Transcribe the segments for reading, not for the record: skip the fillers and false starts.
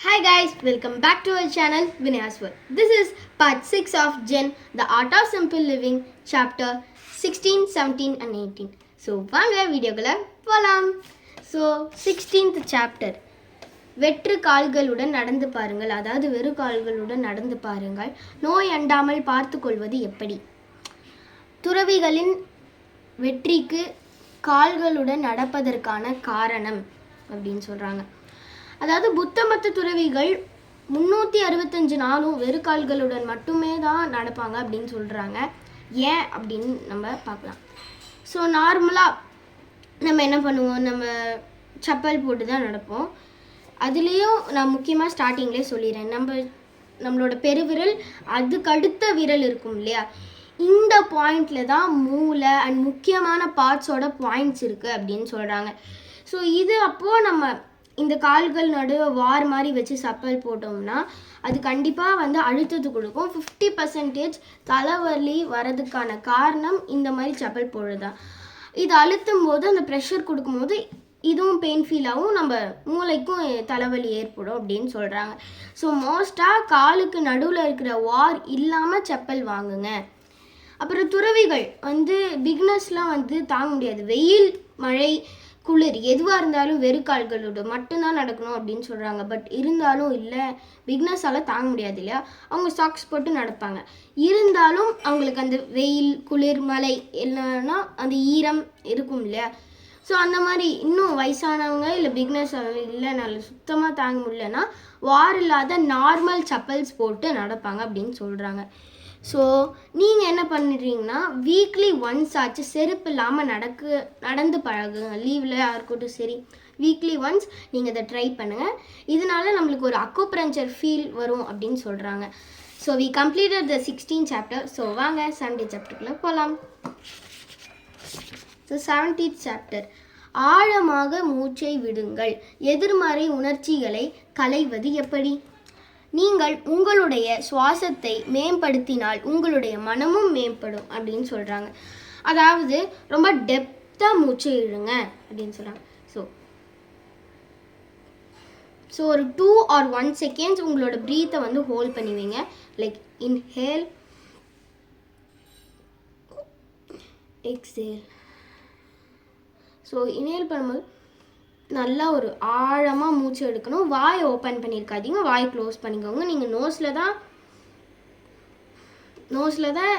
Hi guys, welcome back to our channel Vinayas World. This is part 6 of Gen, The Art of Simple Living, chapter 16, 17 and 18. So, வாங்க வீடியோக்குள்ள போலாம். So, 16th chapter. வெற்று கால்களுடன் நடந்து பாருங்கள், அதாவது வெறு கால்களுடன் நடந்து பாருங்கள். நோய் அண்டாமல் பார்த்து கொள்வது எப்படி? துறவிகளின் வெற்றிக்கு கால்களுடன் நடப்பதற்கான காரணம் அப்படின்னு சொல்கிறாங்க. அதாவது புத்த மத்த துறவிகள் 365 நாளும் வெறு கால்களுடன் மட்டுமே தான் நடப்பாங்க அப்படின்னு சொல்கிறாங்க. ஏன் அப்படின்னு நம்ம பார்க்கலாம். ஸோ நார்மலாக நம்ம என்ன பண்ணுவோம், நம்ம செப்பல் போட்டு தான் நடப்போம். அதுலேயும் நான் முக்கியமாக ஸ்டார்டிங்லேயே சொல்லிடுறேன், நம்மளோட பெருவிரல் அதுக்கடுத்த விரல் இருக்கும் இல்லையா, இந்த பாயிண்டில் தான் மூளை அண்ட் முக்கியமான பார்ட்ஸோட பாயிண்ட்ஸ் இருக்குது அப்படின்னு சொல்கிறாங்க. ஸோ இது அப்போது நம்ம இந்த கால்கள் நடுவே வார் மாதிரி வச்சு செப்பல் போட்டோம்னா அது கண்டிப்பாக அழுத்தத்து கொடுக்கும். 50% தலைவலி வரதுக்கான காரணம் இந்த மாதிரி செப்பல் போடுறதுதான். இது அழுத்தும் போது அந்த ப்ரெஷர் கொடுக்கும்போது இதுவும் பெயின் ஃபீல் ஆகும், நம்ம மூளைக்கும் தலைவலி ஏற்படும் அப்படின்னு சொல்கிறாங்க. ஸோ மோஸ்ட்டாக காலுக்கு நடுவில் இருக்கிற வார் இல்லாமல் செப்பல் வாங்குங்க. அப்புறம் துறவிகள் பிக்னஸ்லாம் தாங்க முடியாது, வெயில் மழை குளிர் எதுவாக இருந்தாலும் வெறு கால்களோட மட்டும்தான் நடக்கணும் அப்படின்னு சொல்கிறாங்க. பட் இருந்தாலும் இல்லை, பிக்னஸால் தாங்க முடியாது இல்லையா, அவங்க சாக்ஸ் போட்டு நடப்பாங்க. இருந்தாலும் அவங்களுக்கு அந்த வெயில் குளிர் மழை இல்லைன்னா அந்த ஈரம் இருக்கும் இல்லையா. ஸோ அந்த மாதிரி இன்னும் வயசானவங்க இல்லை பிக்னஸ் இல்லைனால சுத்தமாக தாங்க முடியலன்னா வார் இல்லாத நார்மல் செப்பல்ஸ் போட்டு நடப்பாங்க அப்படின்னு சொல்கிறாங்க. ஸோ நீங்கள் என்ன பண்ணிடுறீங்கன்னா வீக்லி ஒன்ஸ் ஆச்சு செருப்பு இல்லாமல் நடந்து பழகுங்க. லீவில் இருக்கட்டும் சரி, வீக்லி ஒன்ஸ் நீங்கள் இதை ட்ரை பண்ணுங்கள். இதனால நம்மளுக்கு ஒரு அக்குப்ரெஷர் ஃபீல் வரும் அப்படின்னு சொல்கிறாங்க. So we completed the 16th chapter. So வாங்க 17th சாப்டருக்குள்ளே போகலாம். ஸோ 17th சாப்டர், ஆழமாக மூச்சை விடுங்கள், எதிர்மறை உணர்ச்சிகளை களைவது எப்படி? நீங்கள் உங்களுடைய சுவாசத்தை மேம்படுத்தினால் உங்களுடைய மனமும் மேம்படும் அப்படின்னு சொல்கிறாங்க. அதாவது ரொம்ப டெப்த்தாக மூச்சு இழுங்க அப்படின்னு சொல்கிறாங்க. ஸோ ஒரு 2 or 1 seconds உங்களோட ப்ரீத்தை ஹோல்ட் பண்ணுவீங்க. Like inhale exhale. So inhale பண்ணும்போது நல்லா ஒரு ஆழமாக மூச்சு எடுக்கணும். வாயை ஓப்பன் பண்ணியிருக்காதீங்க, வாயை க்ளோஸ் பண்ணிக்கோங்க. நீங்கள் நோஸில் தான்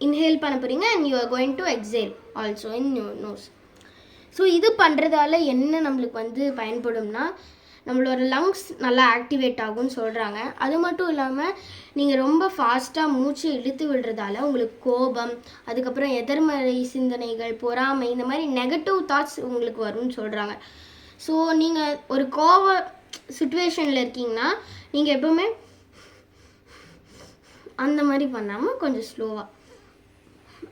இன்ஹேல் பண்ண போகிறீங்க and you are going to exhale also in your nose. So இது பண்ணுறதால என்ன நம்மளுக்கு பயன்படும்னா, நம்மளோட லங்ஸ் நல்லா ஆக்டிவேட் ஆகும்னு சொல்கிறாங்க. அது மட்டும் இல்லாமல் நீங்கள் ரொம்ப ஃபாஸ்ட்டாக மூச்சு இழுத்து விடுறதால உங்களுக்கு கோபம், அதுக்கப்புறம் எதிர்மறை சிந்தனைகள், பொறாமை, இந்த மாதிரி நெகட்டிவ் தாட்ஸ் உங்களுக்கு வரும்னு சொல்கிறாங்க. ஸோ நீங்கள் ஒரு கோவ சுச்சுவேஷனில் இருக்கீங்கன்னா நீங்கள் எப்போவுமே அந்த மாதிரி பண்ணாமல் கொஞ்சம் ஸ்லோவாக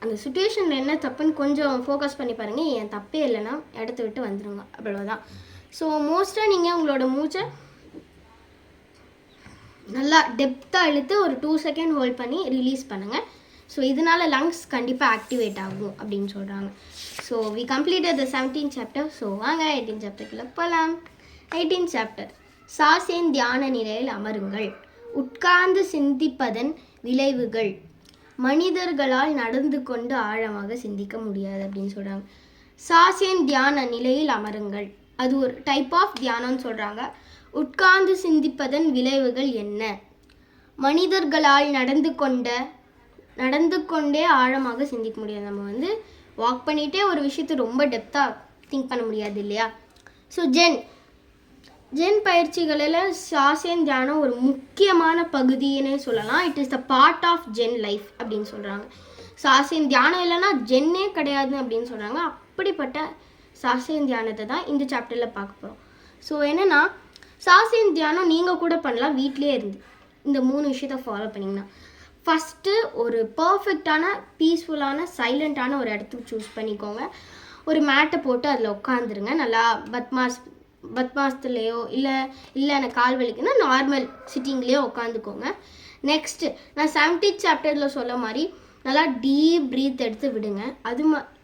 அந்த சுச்சுவேஷனில் என்ன தப்புன்னு கொஞ்சம் ஃபோக்கஸ் பண்ணி பாருங்கள். என் தப்பே இல்லைன்னா இடத்த விட்டு வந்துடுங்க, அவ்வளோதான். ஸோ மோஸ்ட்டாக நீங்கள் உங்களோட மூச்சை நல்லா டெப்த்தாக இழுத்து ஒரு 2 seconds ஹோல்ட் பண்ணி ரிலீஸ் பண்ணுங்கள். ஸோ இதனால் லங்ஸ் கண்டிப்பாக ஆக்டிவேட் ஆகும் அப்படின்னு சொல்கிறாங்க. So we completed the 17th chapter. So வாங்க 18th சாப்டருக்குள்ள போகலாம். 18th சாப்டர், சாசேன் தியான நிலையில் அமருங்கள், உட்கார்ந்து சிந்திப்பதன் விளைவுகள் மனிதர்களால் நடந்து கொண்டு ஆழமாக சிந்திக்க முடியாது அப்படின்னு சொல்கிறாங்க. சாசேன் தியான நிலையில் அமருங்கள், அது ஒரு டைப் ஆஃப் தியானம்னு சொல்கிறாங்க. உட்கார்ந்து சிந்திப்பதன் விளைவுகள் என்ன? மனிதர்களால் நடந்து கொண்டே ஆழமாக சிந்திக்க முடியாது. நம்ம வாக் பண்ணிகிட்டே ஒரு விஷயத்தை ரொம்ப டெப்த்தாக திங்க் பண்ண முடியாது இல்லையா. ஸோ ஜென் பயிற்சிகளில் சாசேன் தியானம் ஒரு முக்கியமான பகுதின்னே சொல்லலாம். It is the part of zen life அப்படின்னு சொல்கிறாங்க. சாசேன் தியானம் இல்லைன்னா ஜென்னே கிடையாது அப்படின்னு சொல்கிறாங்க. அப்படிப்பட்ட சாசேன் தியானத்தை தான் இந்த சாப்டரில் பார்க்க போகிறோம். ஸோ என்னென்னா, சாசேன் தியானம் நீங்கள் கூட பண்ணலாம் வீட்டிலே இருந்து. இந்த 3 விஷயத்தை ஃபாலோ பண்ணிங்கன்னா, ஃபஸ்ட்டு ஒரு பர்ஃபெக்டான பீஸ்ஃபுல்லான சைலண்ட்டான ஒரு இடத்துக்கு சூஸ் பண்ணிக்கோங்க. ஒரு மேட்டை போட்டு அதில் உட்காந்துருங்க. நல்லா பத்மாசத்துலேயோ இல்லை எனக்கு கால் வலிக்குன்னா நார்மல் சிட்டிங்லேயோ உட்காந்துக்கோங்க. நெக்ஸ்ட்டு நான் 17th சாப்டரில் சொல்ல மாதிரி நல்லா டீப் ப்ரீத் எடுத்து விடுங்க.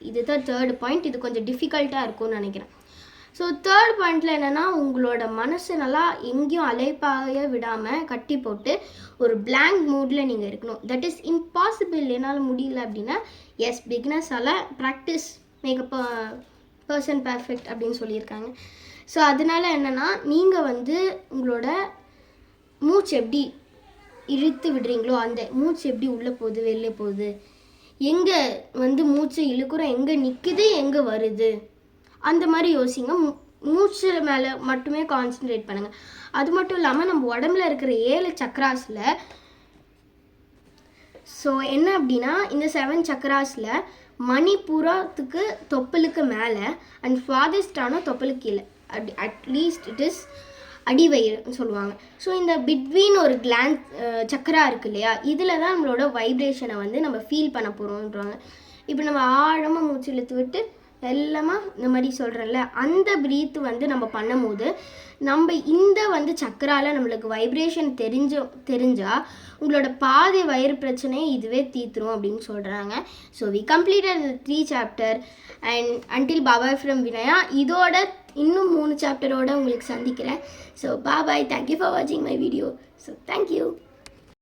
இதுதான் 3rd பாயிண்ட். இது கொஞ்சம் டிஃபிகல்ட்டாக இருக்கும்னு நினைக்கிறேன். ஸோ தேர்ட் பாயிண்டில் என்னென்னா உங்களோட மனசை நல்லா எங்கேயும் அலைப்பாய விடாமல் கட்டி போட்டு ஒரு blank மூடில் நீங்கள் இருக்கணும். That is impossible. என்னால் முடியல அப்படின்னா எஸ், பிகினர்ஸால் ப்ராக்டிஸ் மேக்கப் பர்சன் பர்ஃபெக்ட் அப்படின்னு சொல்லியிருக்காங்க. ஸோ அதனால என்னென்னா நீங்கள் வந்து உங்களோட மூச்சு எப்படி இழுத்து விடுறீங்களோ, அந்த மூச்சு எப்படி உள்ளே போகுது வெளியே போகுது, எங்கே வந்து மூச்சு இழுக்கிறோம், எங்கே நிற்குது, எங்கே வருது, அந்த மாதிரி யோசிங்க. மூச்சு மேலே மட்டுமே கான்சென்ட்ரேட் பண்ணுங்கள். அது மட்டும் இல்லாமல் நம்ம உடம்புல இருக்கிற 7 சக்கராஸில் ஸோ என்ன அப்படின்னா இந்த 7 சக்கராஸில் மணிபூரத்துக்கு தொப்பலுக்கு மேலே அண்ட் ஃபாதஸ்டான தொப்பலுக்கு கீழே, அட்லீஸ்ட் இட் இஸ் அடிவயிறுன்னு சொல்லுவாங்க. ஸோ இந்த பிட்வீன் ஒரு கிளாண்ட் சக்கரா இருக்கு இல்லையா, இதில் தான் நம்மளோட வைப்ரேஷனை வந்து நம்ம ஃபீல் பண்ண போகிறோன்றாங்க. இப்போ நம்ம ஆழமாக மூச்சு இழுத்து விட்டு எல்லாமாக இந்த மாதிரி சொல்கிறோம்ல, அந்த ப்ரீத்து வந்து நம்ம பண்ணும்போது நம்ம இந்த வந்து சக்கரால் நம்மளுக்கு வைப்ரேஷன் தெரிஞ்சால் உங்களோட பாதி வயிறு பிரச்சனையை இதுவே தீர்த்துரும் அப்படின்னு சொல்கிறாங்க. So we completed 3 chapter and until bye bye from Vinaya. இதோட இன்னும் 3 சாப்டரோடு உங்களுக்கு சந்திக்கிறேன். ஸோ பாபாய், தேங்க்யூ ஃபார் வாட்சிங் மை வீடியோ. So thank you.